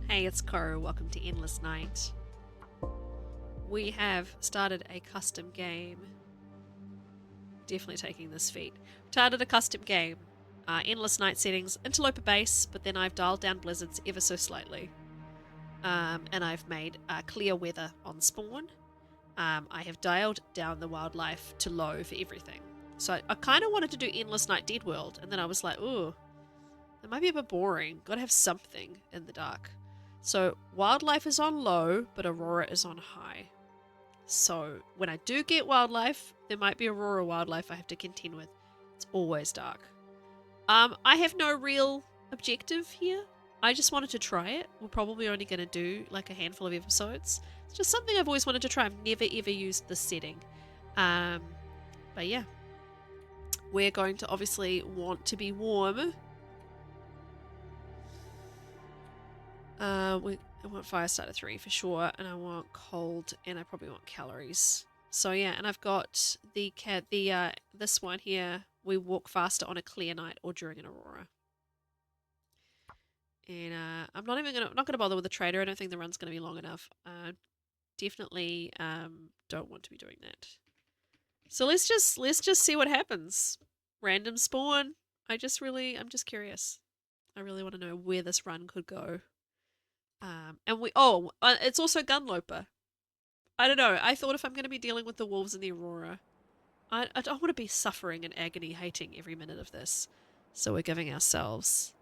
Hey, it's Ko. Welcome to Endless Night. We have started a custom game. Definitely taking this feat. Started a custom game. Endless Night settings, Interloper base, but then I've dialed down blizzards ever so slightly. And I've made clear weather on spawn. I have dialed down the wildlife to low for everything. So I kind of wanted to do Endless Night Deadworld, and then I was like, ooh, that might be a bit boring. Gotta have something in the dark. So wildlife is on low, but aurora is on high. So when I do get wildlife, there might be aurora wildlife I have to contend with. It's always dark. I have no real objective here. I just wanted to try it. We're probably only going to do like a handful of episodes. It's just something I've always wanted to try. I've never ever used this setting. But yeah. We're going to obviously want to be warm. I want fire starter 3 for sure, and I want cold, and I probably want calories. So yeah, and I've got this one here. We walk faster on a clear night or during an aurora. And I'm not gonna bother with the trader. I don't think the run's gonna be long enough. Definitely don't want to be doing that. So let's just see what happens. Random spawn. I'm just curious. I really want to know where this run could go. It's also Gunloper. I don't know. I thought if I'm going to be dealing with the wolves in the aurora, I don't want to be suffering and agony hating every minute of this. So we're giving ourselves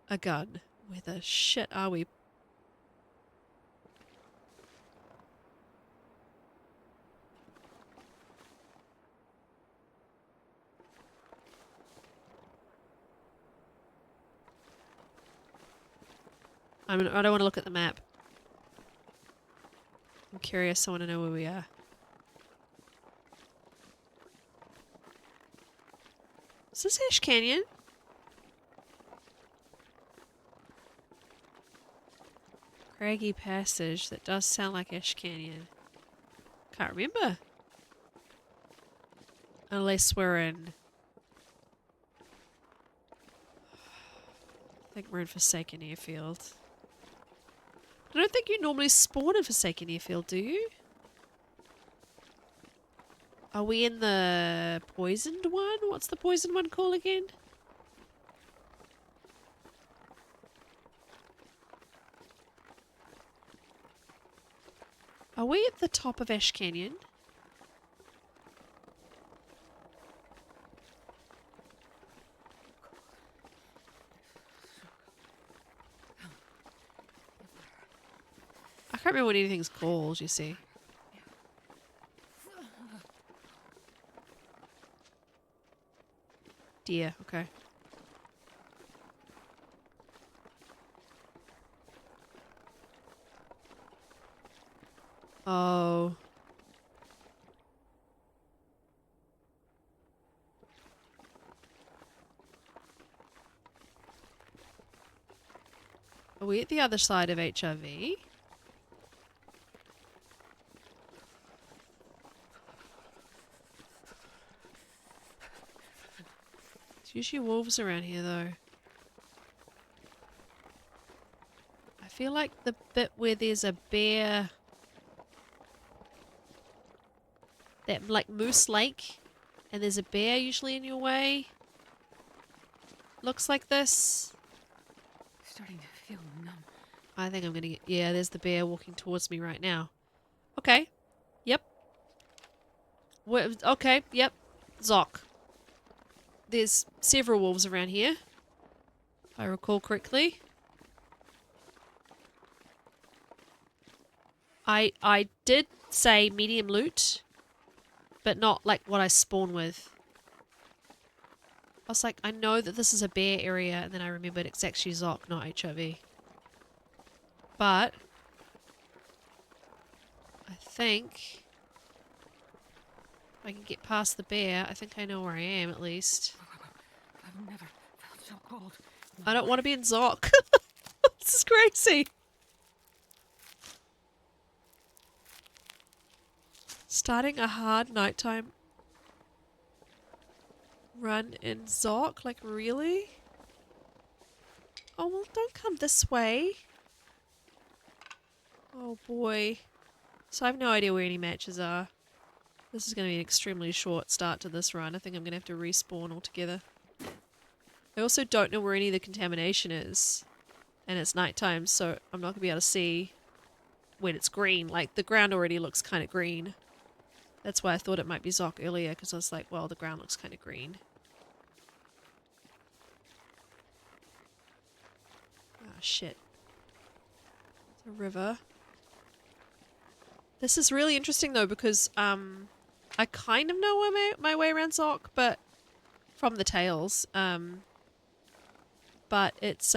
a gun. Where the shit are we? I don't want to look at the map. I'm curious. I want to know where we are. Is this Ash Canyon? Craggy passage. That does sound like Ash Canyon. Can't remember. Unless we're in... I think we're in Forsaken Airfield. I don't think you normally spawn in Forsaken Airfield, do you? Are we in the poisoned one? What's the poisoned one called again? Are we at the top of Ash Canyon? I can't remember what anything's called, you see. Deer, okay. Oh. Are we at the other side of HRV? There's usually wolves around here, though. I feel like the bit where there's a bear... That, like, Moose Lake, and there's a bear usually in your way. Looks like this. Starting to feel numb. I think I'm gonna get... Yeah, there's the bear walking towards me right now. Okay. Yep. Okay, yep. Zoc. There's several wolves around here, if I recall correctly. I did say medium loot, but not like what I spawn with. I was like, I know that this is a bear area, and then I remembered it's actually Zoc, not HRV. But I think if I can get past the bear, I think I know where I am at least. I've never felt so cold. I don't want to be in Zoc. This is crazy. Starting a hard nighttime run in Zoc? Like, really? Oh, well, don't come this way. Oh boy. So I have no idea where any matches are. This is going to be an extremely short start to this run. I think I'm going to have to respawn altogether. I also don't know where any of the contamination is. And it's nighttime, so I'm not going to be able to see when it's green. Like, the ground already looks kind of green. That's why I thought it might be Zoc earlier, because I was like, well, the ground looks kind of green. Ah, shit. It's a river. This is really interesting, though, because I kind of know my way around Zoc, but from the tales. But it's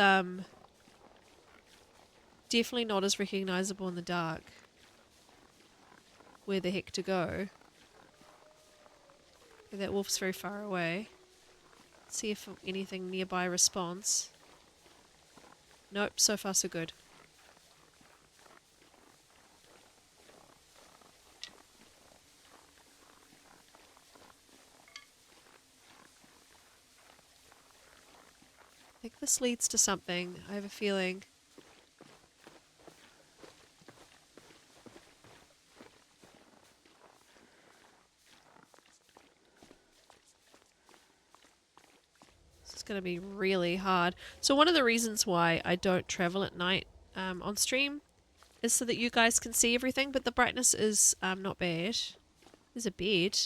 definitely not as recognizable in the dark. Where the heck to go? Okay, that wolf's very far away. Let's see if anything nearby responds. Nope, so far so good. I think this leads to something. I have a feeling. This is going to be really hard. So one of the reasons why I don't travel at night on stream is so that you guys can see everything, but the brightness is not bad. There's a bed.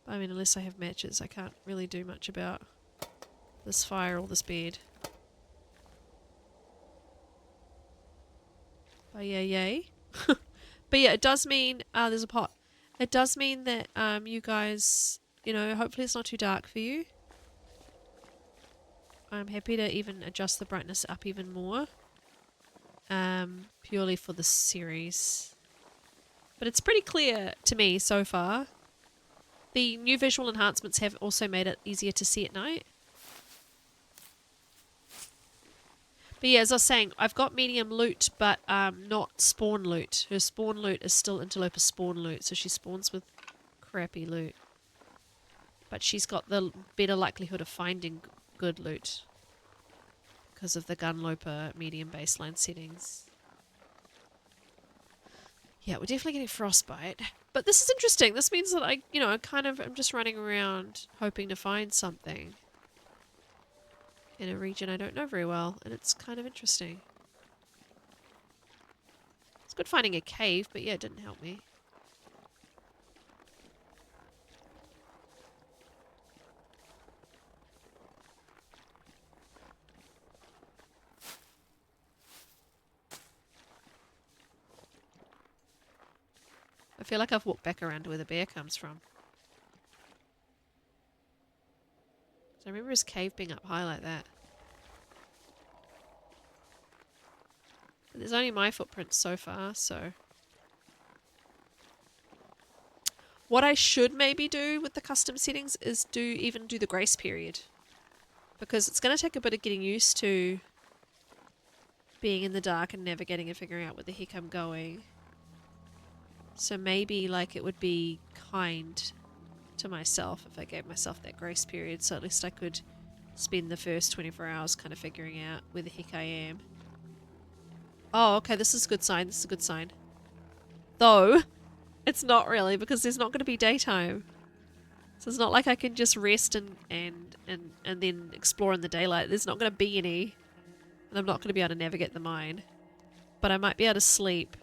I mean, unless I have matches, I can't really do much about this fire or this bed. But yeah, yay. But yeah, it does mean, there's a pot. It does mean that you guys, you know, hopefully it's not too dark for you. I'm happy to even adjust the brightness up even more. Purely for the series. But it's pretty clear to me so far. The new visual enhancements have also made it easier to see at night. But yeah, as I was saying, I've got medium loot, but not spawn loot. Her spawn loot is still Interloper spawn loot, so she spawns with crappy loot. But she's got the better likelihood of finding good loot because of the Gunloper medium baseline settings. Yeah, we're definitely getting frostbite. But this is interesting. This means that I, you know, I'm just running around hoping to find something in a region I don't know very well, and it's kind of interesting. It's good finding a cave, but yeah, it didn't help me. I feel like I've walked back around to where the bear comes from. So I remember his cave being up high like that. But there's only my footprints so far, so... What I should maybe do with the custom settings is even do the grace period. Because it's going to take a bit of getting used to being in the dark and navigating and figuring out where the heck I'm going. So maybe like it would be kind to myself if I gave myself that grace period, so at least I could spend the first 24 hours kind of figuring out where the heck I am. Oh, okay, this is a good sign. This is a good sign. Though, it's not really, because there's not going to be daytime. So it's not like I can just rest and then explore in the daylight. There's not going to be any. And I'm not going to be able to navigate the mine. But I might be able to sleep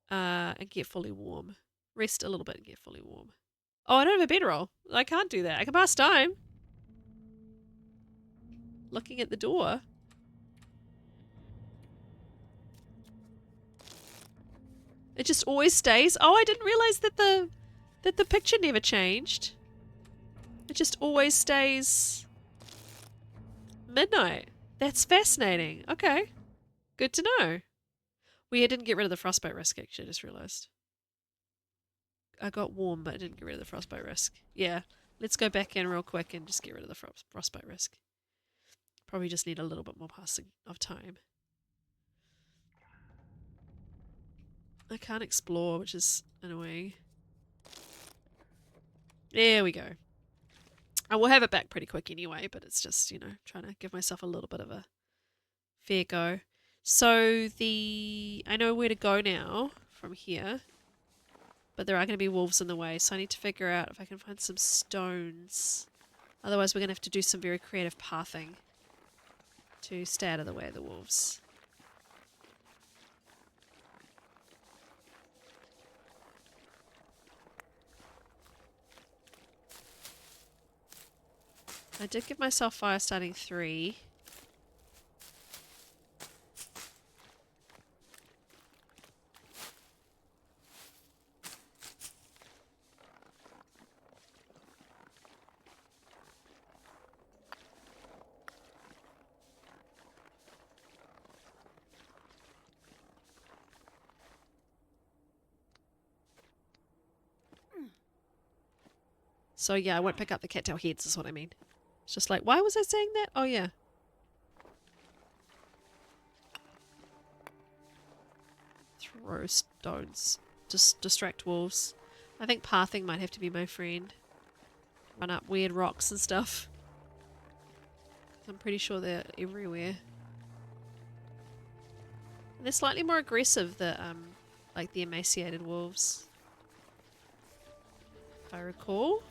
and get fully warm. Rest a little bit and get fully warm. Oh, I don't have a bedroll. I can't do that. I can pass time. Looking at the door. It just always stays. Oh, I didn't realize that the picture never changed. It just always stays midnight. That's fascinating. Okay. Good to know. We didn't get rid of the frostbite risk, actually, I just realized. I got warm, but I didn't get rid of the frostbite risk. Yeah. Let's go back in real quick and just get rid of the frostbite risk. Probably just need a little bit more passing of time. I can't explore, which is annoying. There we go. I will have it back pretty quick anyway, but it's just, you know, trying to give myself a little bit of a Fair go. So I know where to go now from here. But there are going to be wolves in the way, so I need to figure out if I can find some stones. Otherwise we're going to have to do some very creative pathing to stay out of the way of the wolves. I did give myself fire starting 3. So yeah, I won't pick up the cattail heads is what I mean. It's just like, why was I saying that? Oh yeah. Throw stones. Just distract wolves. I think pathing might have to be my friend. Run up weird rocks and stuff. I'm pretty sure they're everywhere. And they're slightly more aggressive, like the emaciated wolves. If I recall.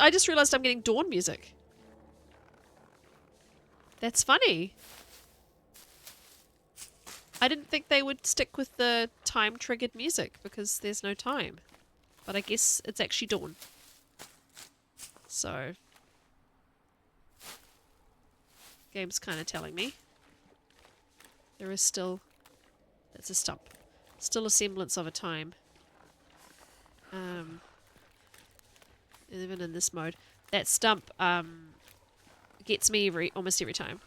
I just realized I'm getting dawn music. That's funny. I didn't think they would stick with the time triggered music because there's no time. But I guess it's actually dawn. So game's kind of telling me. There is still, that's a stump. Still a semblance of a time. Even in this mode. That stump gets me almost every time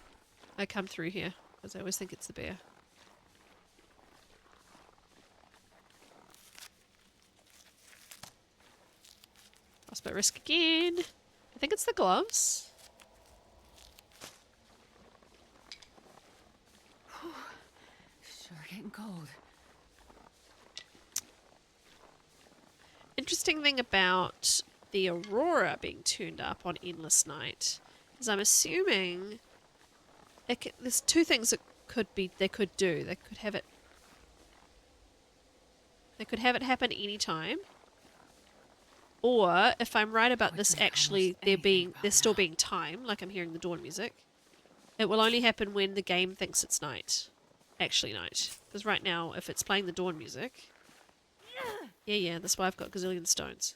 I come through here. Because I always think it's the bear. Frostbite risk again. I think it's the gloves. Sure getting cold. Interesting thing about the aurora being tuned up on Endless Night is I'm assuming there's two things that they could do. They could have it happen anytime. Or if I'm right about this, actually there's still being time, like I'm hearing the dawn music. It will only happen when the game thinks it's night. Actually night. Because right now, if it's playing the dawn music... Yeah, that's why I've got gazillion stones.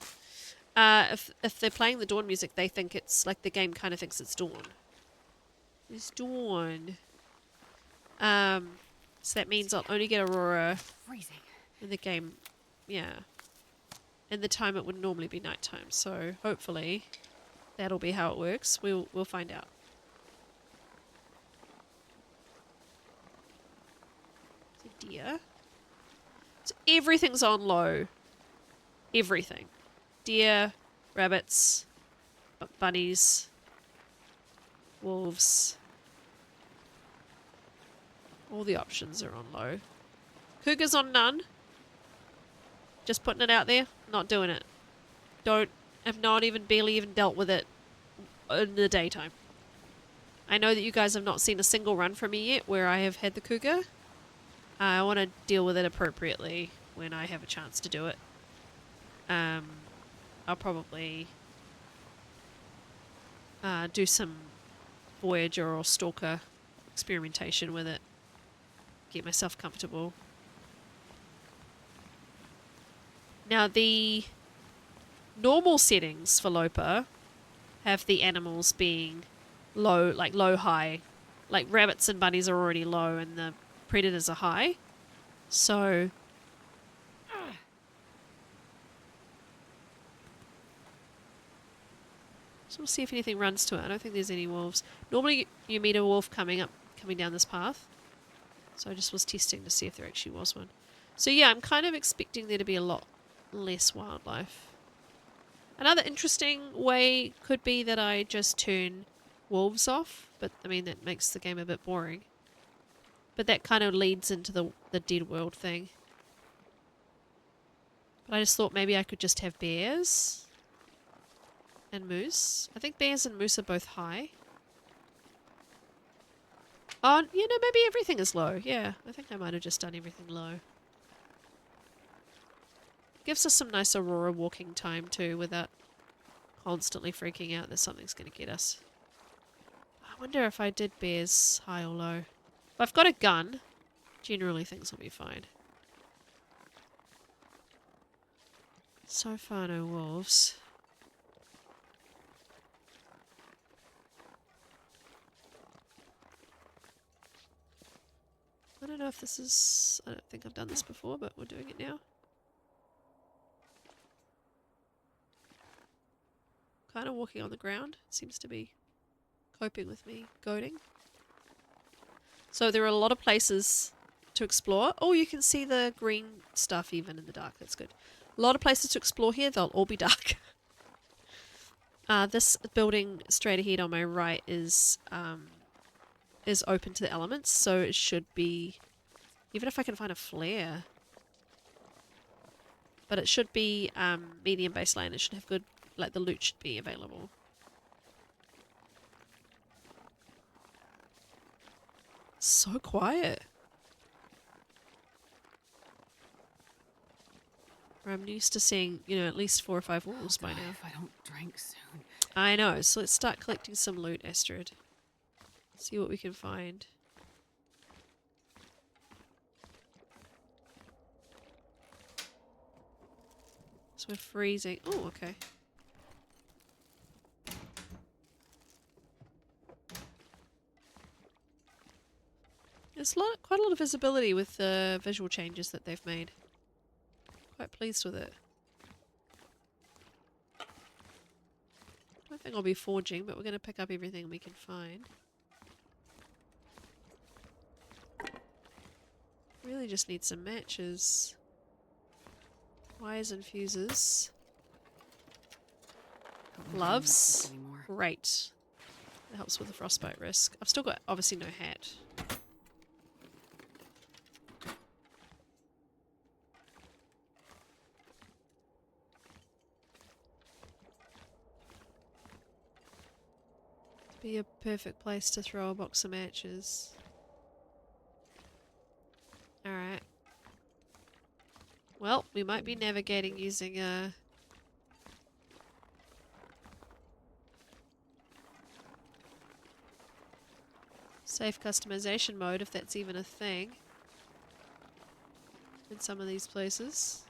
If they're playing the dawn music, they think it's... like the game kind of thinks it's dawn. It's dawn. So that means I'll only get aurora... freezing. In the game. Yeah. In the time it would normally be nighttime. So hopefully that'll be how it works. We'll find out. Deer. So everything's on low. Everything. Deer, rabbits, bunnies, wolves. All the options are on low. Cougars on none. Just putting it out there. Not doing it. Have not even barely even dealt with it in the daytime. I know that you guys have not seen a single run from me yet where I have had the cougar. I want to deal with it appropriately when I have a chance to do it. I'll probably do some Voyager or Stalker experimentation with it. Get myself comfortable. Now the normal settings for Loper have the animals being low, like low-high. Like rabbits and bunnies are already low and the predators are high. So we'll see if anything runs to it. I don't think there's any wolves. Normally you meet a wolf coming down this path. So I just was testing to see if there actually was one. So yeah, I'm kind of expecting there to be a lot less wildlife. Another interesting way could be that I just turn wolves off, but I mean that makes the game a bit boring. But that kind of leads into the Deadworld thing. But I just thought maybe I could just have bears and moose. I think bears and moose are both high. Oh, you know, maybe everything is low. Yeah, I think I might have just done everything low. Gives us some nice aurora walking time too without constantly freaking out that something's going to get us. I wonder if I did bears high or low. If I've got a gun, generally things will be fine. So far no wolves. I don't know if this is... I don't think I've done this before, but we're doing it now. Kind of walking on the ground. Seems to be coping with me goading. So there are a lot of places to explore. Oh, you can see the green stuff even in the dark. That's good. A lot of places to explore here. They'll all be dark. This building straight ahead on my right is open to the elements, so it should be... Even if I can find a flare. But it should be medium baseline. It should have good... Like, the loot should be available. So quiet. I'm used to seeing, you know, at least 4 or 5 wolves by now. If I don't drink soon. I know, so let's start collecting some loot, Astrid. See what we can find. So we're freezing. Oh, okay. There's quite a lot of visibility with the visual changes that they've made. Quite pleased with it. Don't think I'll be forging, but we're going to pick up everything we can find. Really just need some matches. Wires and fuses. Gloves. Great. That helps with the frostbite risk. I've still got, obviously, no hat. Be a perfect place to throw a box of matches. Alright. Well, we might be navigating using a... safe customization mode, if that's even a thing. In some of these places.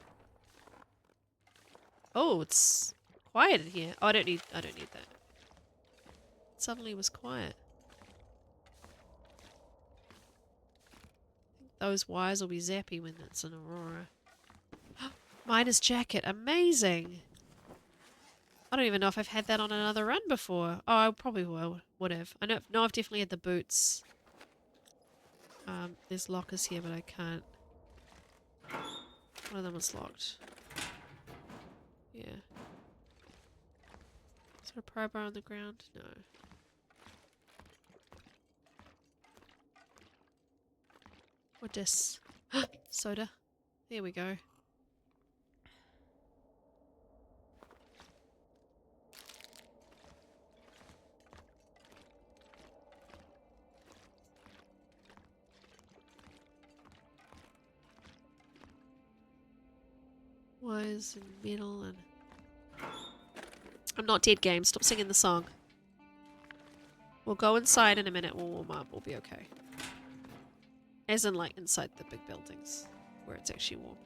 Oh, it's quiet in here. Oh, I don't need that. It suddenly was quiet. Those wires will be zappy when it's an aurora. Miner's jacket, amazing! I don't even know if I've had that on another run before. Oh, I probably would have. I know I've definitely had the boots. There's lockers here, but I can't. One of them is locked. Yeah. Is there a pry bar on the ground? No. What this? Soda. There we go. Wires and metal and... I'm not dead, game. Stop singing the song. We'll go inside in a minute. We'll warm up. We'll be okay. As in, like, inside the big buildings. Where it's actually warm.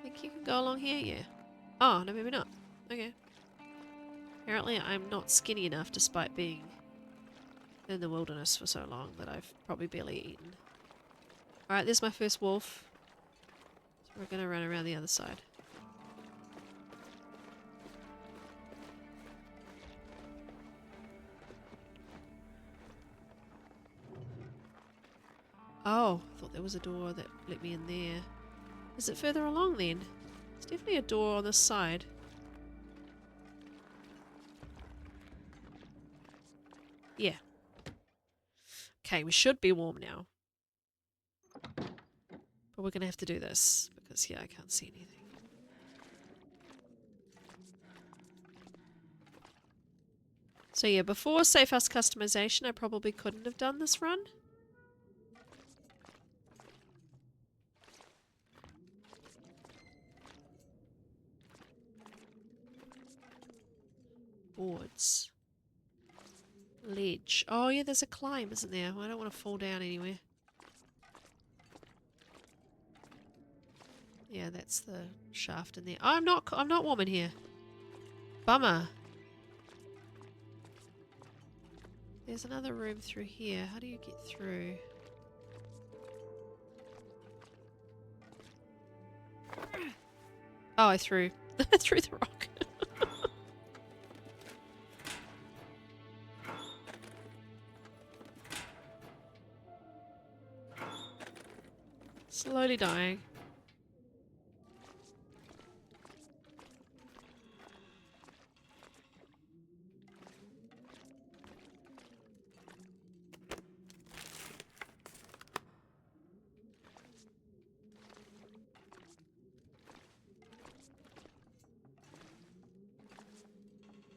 Think you can go along here? Yeah. Oh, no, maybe not. Okay. Apparently I'm not skinny enough despite being in the wilderness for so long that I've probably barely eaten. Alright, there's my first wolf. So we're gonna run around the other side. Oh, I thought there was a door that let me in there. Is it further along then? There's definitely a door on this side. Yeah. Okay, we should be warm now. But we're gonna have to do this because, yeah, I can't see anything. So yeah, before Safe House customization, I probably couldn't have done this run. Boards. Ledge. Oh yeah, there's a climb, isn't there? I don't want to fall down anywhere. Yeah, that's the shaft in there. Oh, I'm not warm in here. Bummer. There's another room through here. How do you get through? Oh, I threw threw the rock. Slowly dying.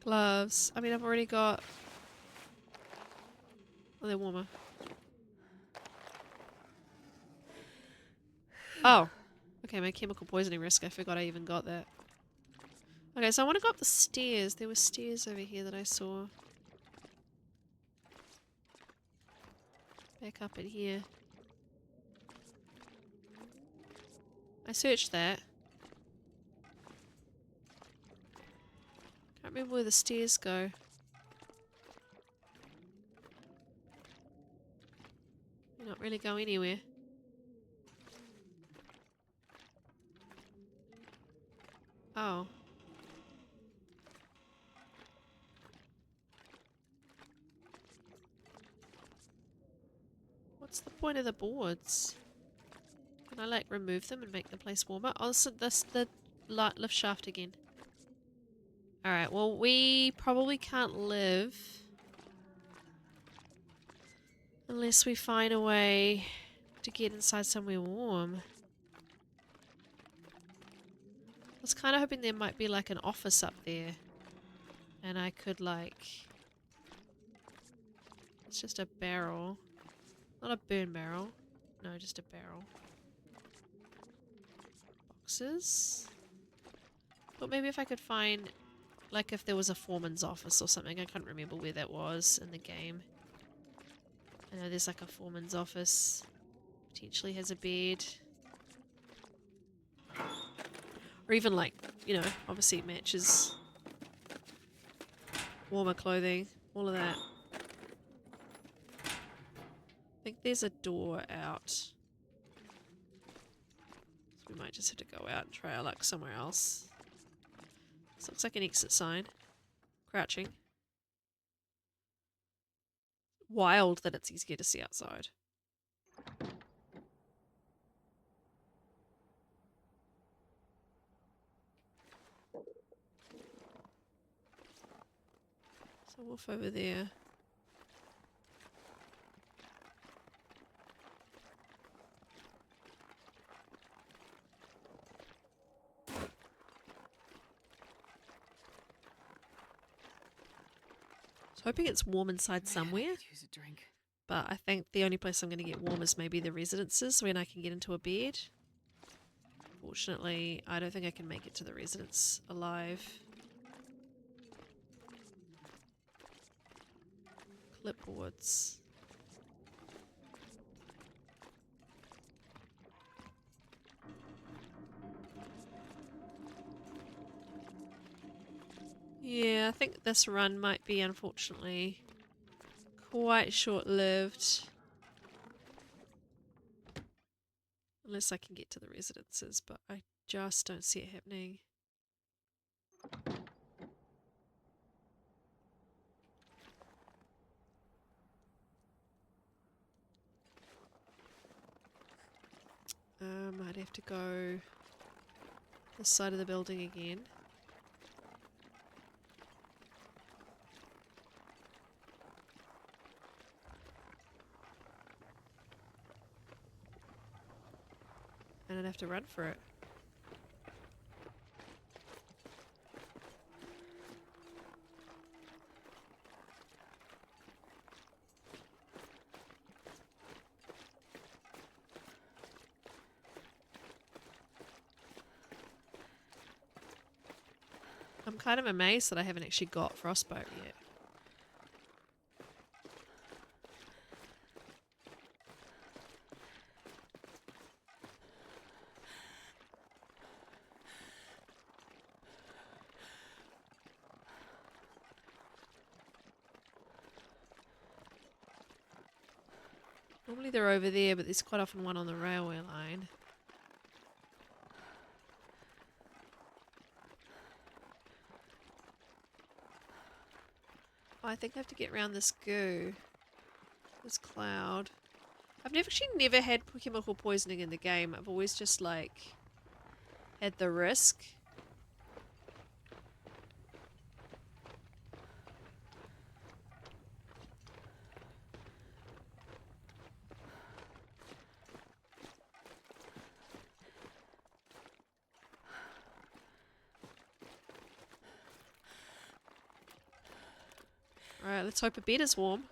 Gloves. I mean, I've already got... Oh, they're warmer. Oh. Okay, my chemical poisoning risk. I forgot I even got that. Okay, so I want to go up the stairs. There were stairs over here that I saw. Back up in here. I searched that. Can't remember where the stairs go. They not really go anywhere. Oh. What's the point of the boards? Can I like remove them and make the place warmer? Oh, this the light lift shaft again. Alright, well we probably can't live unless we find a way to get inside somewhere warm. I was kind of hoping there might be like an office up there and I could like... It's just a barrel. Not a burn barrel. No, just a barrel. Boxes. But maybe if I could find, like if there was a foreman's office or something. I can't remember where that was in the game. I know there's like a foreman's office. Potentially has a bed. Or even like, you know, obviously it matches warmer clothing. All of that. I think there's a door out. So we might just have to go out and try our luck somewhere else. This looks like an exit sign. Crouching. Wild that it's easier to see outside. So wolf over there. Hoping it's warm inside somewhere, Use a drink. but I think the only place I'm going to get warm is maybe the residences when I can get into a bed. Fortunately, I don't think I can make it to the residence alive. Clipboards. Yeah, I think this run might be, unfortunately, quite short-lived. Unless I can get to the residences, but I just don't see it happening. I'd have to go this side of the building again. And I'd have to run for it. I'm kind of amazed that I haven't actually got frostbite yet. Normally they're over there, but there's quite often one on the railway line. Oh, I think I have to get around this goo. This cloud. I've actually never had chemical poisoning in the game. I've always just like had the risk. Alright, let's hope a bed is warm.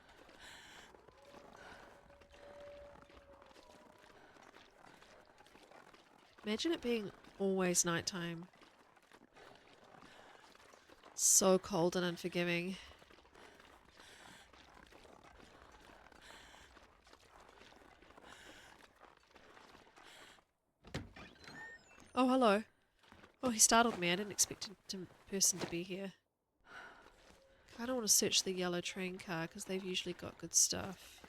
Imagine it being always nighttime. So cold and unforgiving. Oh, hello. Oh, he startled me. I didn't expect a person to be here. I don't want to search the yellow train car because they've usually got good stuff.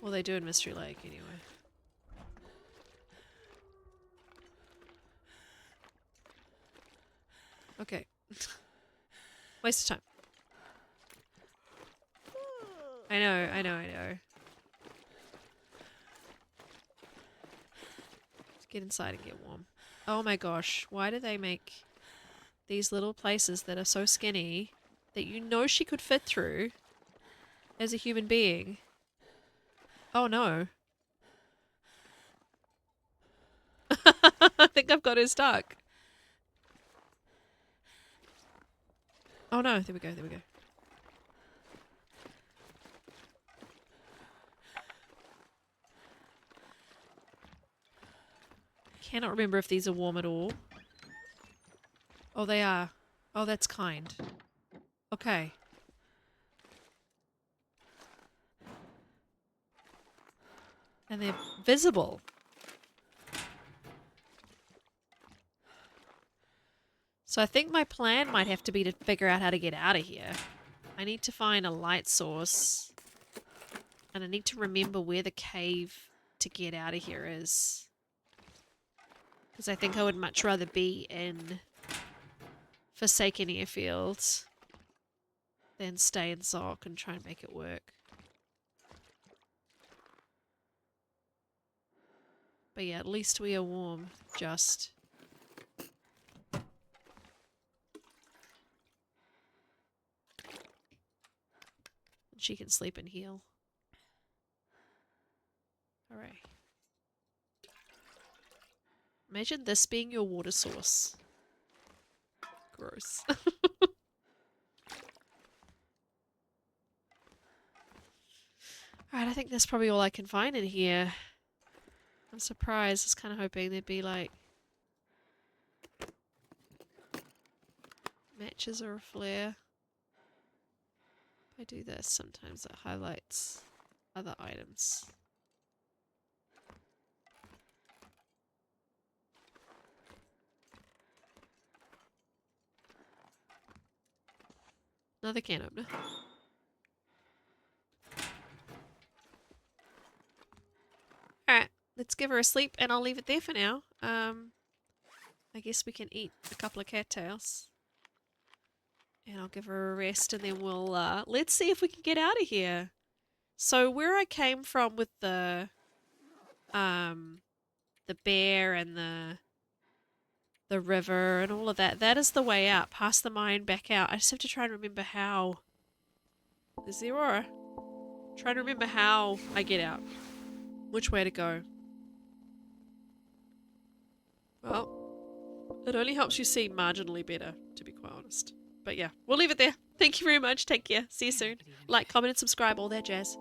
Well, they do in Mystery Lake anyway. Okay. Waste of time. I know. Let's get inside and get warm. Oh my gosh, why do they make these little places that are so skinny that you know she could fit through as a human being? Oh no. I think I've got her stuck. Oh no, there we go. Cannot remember if these are warm at all. Oh, they are. Oh, that's kind. Okay. And they're visible. So I think my plan might have to be to figure out how to get out of here. I need to find a light source. And I need to remember where the cave to get out of here is. Because I think I would much rather be in Forsaken Airfields than stay in Zoc and try and make it work. But yeah, at least we are warm. Just. And she can sleep and heal. Alright. Imagine this being your water source. Gross. Alright, I think that's probably all I can find in here. I'm surprised. I was kind of hoping there'd be like matches or a flare. If I do this, sometimes it highlights other items. Another can opener. Alright, let's give her a sleep and I'll leave it there for now. I guess we can eat a couple of cattails. And I'll give her a rest and then we'll, let's see if we can get out of here. So where I came from with the bear and the river and all of that, that is the way out, past the mine, back out. I just have to try and remember how. There's the aurora. Trying to remember how I get out. Which way to go. Well, it only helps you see marginally better, to be quite honest. But yeah, we'll leave it there. Thank you very much. Take care. See you soon. Like, comment, and subscribe, all that jazz.